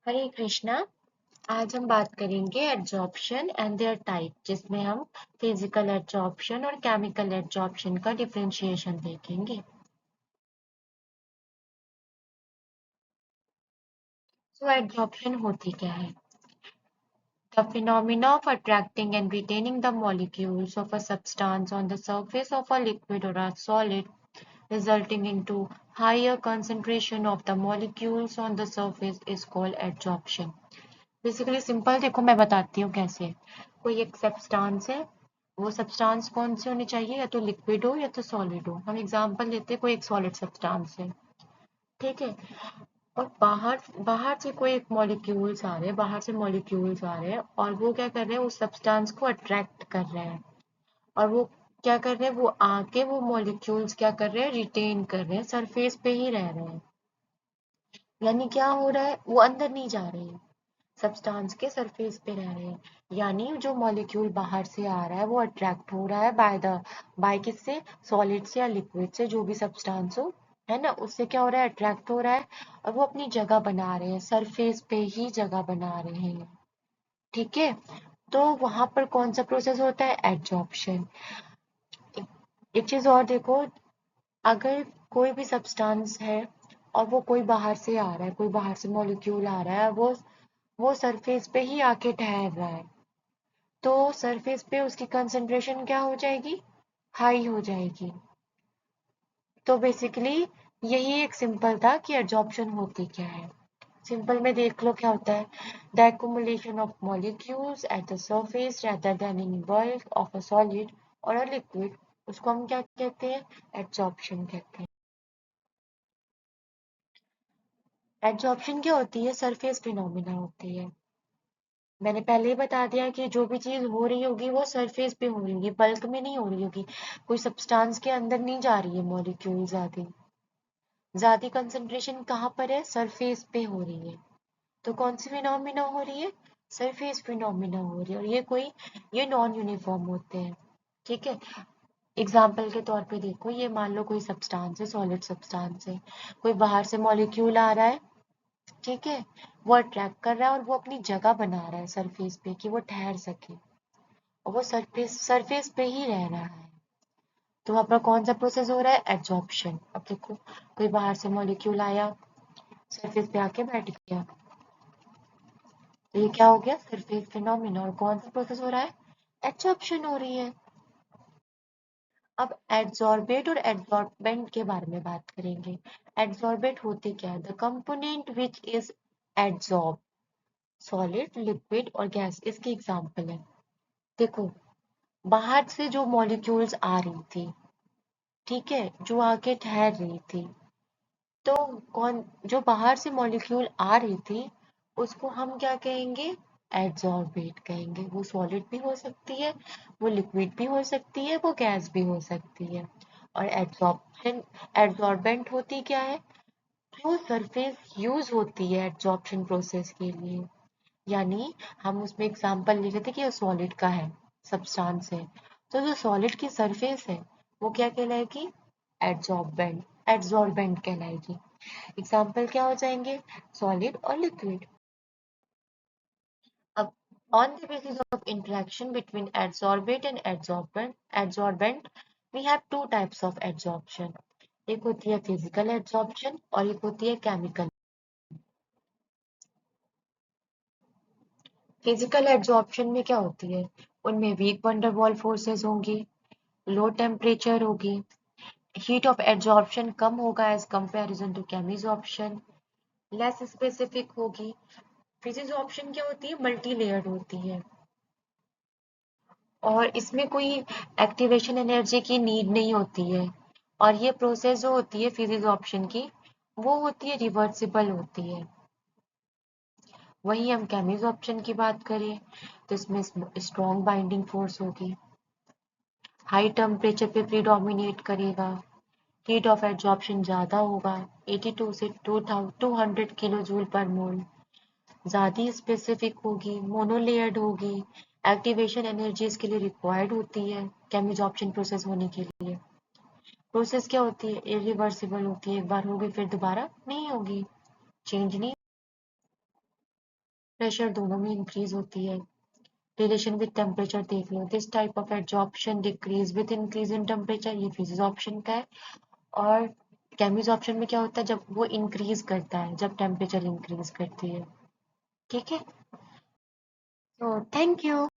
हरे कृष्णा। आज हम बात करेंगे एड्जॉर्प्शन एंड देयर टाइप, जिसमें हम फिजिकल एड्जॉर्प्शन और केमिकल एड्जॉर्प्शन का डिफरेंशिएशन देखेंगे। सो एड्जॉर्प्शन होती क्या है? The phenomena of attracting and retaining the molecules of a substance on the surface of a liquid or a solid, resulting into higher concentration of the molecules on the surface is called adsorption. Basically simple देखो, मैं बताती हूँ कैसे। कोई एक substance है, वो substance कौन सी होनी चाहिए? या तो लिक्विड हो या तो सॉलिड हो। हम एग्जांपल लेते हैं, कोई एक सॉलिड सब्सटेंस है, ठीक है। और बाहर बाहर से कोई एक मॉलिक्यूल्स आ रहे हैं, बाहर से मॉलिक्यूल्स आ रहे हैं, और वो क्या कर रहे हैं? उस सब्सटेंस को अट्रैक्ट कर रहे हैं। और वो क्या कर रहे हैं? वो आके वो मॉलिक्यूल्स क्या कर रहे हैं? रिटेन कर रहे हैं, सरफेस पे ही रह रहे हैं। यानी क्या हो रहा है? वो अंदर नहीं जा रहे हैं, सब्सटेंस के सरफेस पे रह रहे हैं। यानी जो मॉलिक्यूल बाहर से आ रहा है वो अट्रैक्ट हो रहा है बाय किससे? सॉलिड से या लिक्विड से, जो भी सब्सटेंस हो, है ना। उससे क्या हो रहा है? अट्रैक्ट हो रहा है, और वो अपनी जगह बना रहे हैं, सरफेस पे ही जगह बना रहे हैं, ठीक है। तो वहां पर कौन सा प्रोसेस होता है? एडजॉर्प्शन। एक चीज और देखो, अगर कोई भी सब्सटेंस है और वो कोई बाहर से आ रहा है, कोई बाहर से मॉलिक्यूल आ रहा है, वो सरफेस पे ही आके ठहर रहा है, तो सरफेस पे उसकी कंसंट्रेशन क्या हो जाएगी? हाई हो जाएगी। तो बेसिकली यही एक सिंपल था कि एडजॉर्प्शन होती क्या है। सिंपल में देख लो क्या होता है। The accumulation of molecules at the surface rather than in bulk of a solid or a liquid, उसको हम क्या कहते हैं? एडजॉर्प्शन कहते हैं। एडजॉर्प्शन क्या होती है? सरफेस फिनोमिना होती है। मैंने पहले ही बता दिया कि जो भी चीज हो रही होगी वो सरफेस पे हो रही होगी, बल्क में नहीं हो रही होगी। कोई सब्सटेंस के अंदर नहीं जा रही है मॉलिक्यूल ज्यादा। ज्यादा कंसंट्रेशन कहाँ पर है? सरफेस पे हो रही है। तो कौन सी फिनोमिना हो रही है? सरफेस फिनोमिना हो रही है। और ये नॉन यूनिफॉर्म होते हैं, ठीक है। एग्जाम्पल के तौर पे देखो, ये मान लो कोई सब्सटेंस है, सॉलिड सब्सटेंस है, कोई बाहर से मॉलिक्यूल आ रहा है, ठीक है। वो अट्रैक्ट कर रहा है और वो अपनी जगह बना रहा है सरफेस पे कि वो ठहर सके, और वो सरफेस पे ही रह रहा है। तो वहां पर कौन सा प्रोसेस हो रहा है? एडजॉर्प्शन। अब देखो, कोई बाहर से मॉलिक्यूल आया, सरफेस पे आके बैठ गया, तो ये क्या हो गया? Surface phenomena. और कौन सा प्रोसेस हो रहा है? एडजॉर्प्शन हो रही है। अब एड्सॉर्बेट और एड्सॉर्बेंट के बारे में बात करेंगे। एड्सॉर्बेट होते क्या है? The component which is adsorb, solid, liquid और गैस इसके एग्जाम्पल है। देखो, बाहर से जो मॉलिक्यूल्स आ रही थी, ठीक है, जो आके ठहर रही थी, तो कौन जो बाहर से मॉलिक्यूल आ रही थी, उसको हम क्या कहेंगे? एड्सॉर्बेट कहेंगे। वो सॉलिड भी हो सकती है, वो लिक्विड भी हो सकती है, वो गैस भी हो सकती है। और एड्सॉर्प्शन, एड्सॉर्बेंट होती क्या है? जो सरफेस यूज होती है एड्सॉर्प्शन प्रोसेस के लिए। यानी हम उसमें एग्जांपल ले रहे थे कि वो सॉलिड का है, सब्सटेंस है, तो जो सॉलिड की सरफेस है वो क्या कहलाएगी? एड्सॉर्बेंट, एड्सॉर्बेंट कहलाएगी। एग्जाम्पल क्या हो जाएंगे? सॉलिड और लिक्विड। अब on the basis of interaction between adsorbate and adsorbent, we have two types of adsorption. एक होती है फिजिकल एड्सॉर्प्शन और एक होती है केमिकल। फिजिकल एड्सॉर्प्शन में क्या होती है? उनमें वीक वंडरवॉल फोर्सेस होंगी, लो टेम्परेचर होगी, हीट ऑफ एड्सॉर्प्शन कम होगा as comparison to chemisorption, less specific होगी। फिजिसॉर्प्शन क्या होती है? मल्टी लेयर्ड होती है, और इसमें कोई एक्टिवेशन एनर्जी की नीड नहीं होती है। और ये प्रोसेस जो होती है फिजिसॉर्प्शन की, वो होती है रिवर्सिबल होती है। वही हम केमिसॉर्प्शन की बात करें तो इसमें स्ट्रॉन्ग बाइंडिंग फोर्स होगी, हाई टेम्परेचर पे प्रीडोमिनेट करेगा, हीट ऑफ एड्सॉर्प्शन ज्यादा होगा, 82 से 200 किलो जूल पर मोल, ज्यादा स्पेसिफिक होगी, मोनोलेयर्ड होगी, एक्टिवेशन एनर्जी इसके लिए रिक्वायर्ड होती है केमिसॉर्प्शन प्रोसेस होने के लिए। प्रोसेस क्या होती है? इरिवर्सिबल होती है, एक बार होगी फिर दोबारा नहीं होगी, चेंज नहीं प्रेशर दोनों में इंक्रीज होती है। रिलेशन विद टेम्परेचर देख लो, this type of adsorption decrease with increase in temperature, ये फिजिक्स ऑप्शन का है। और केमिज ऑप्शन में क्या होता है, जब वो इंक्रीज करता है, जब टेम्परेचर इंक्रीज करती है। ठीक है, तो थैंक यू।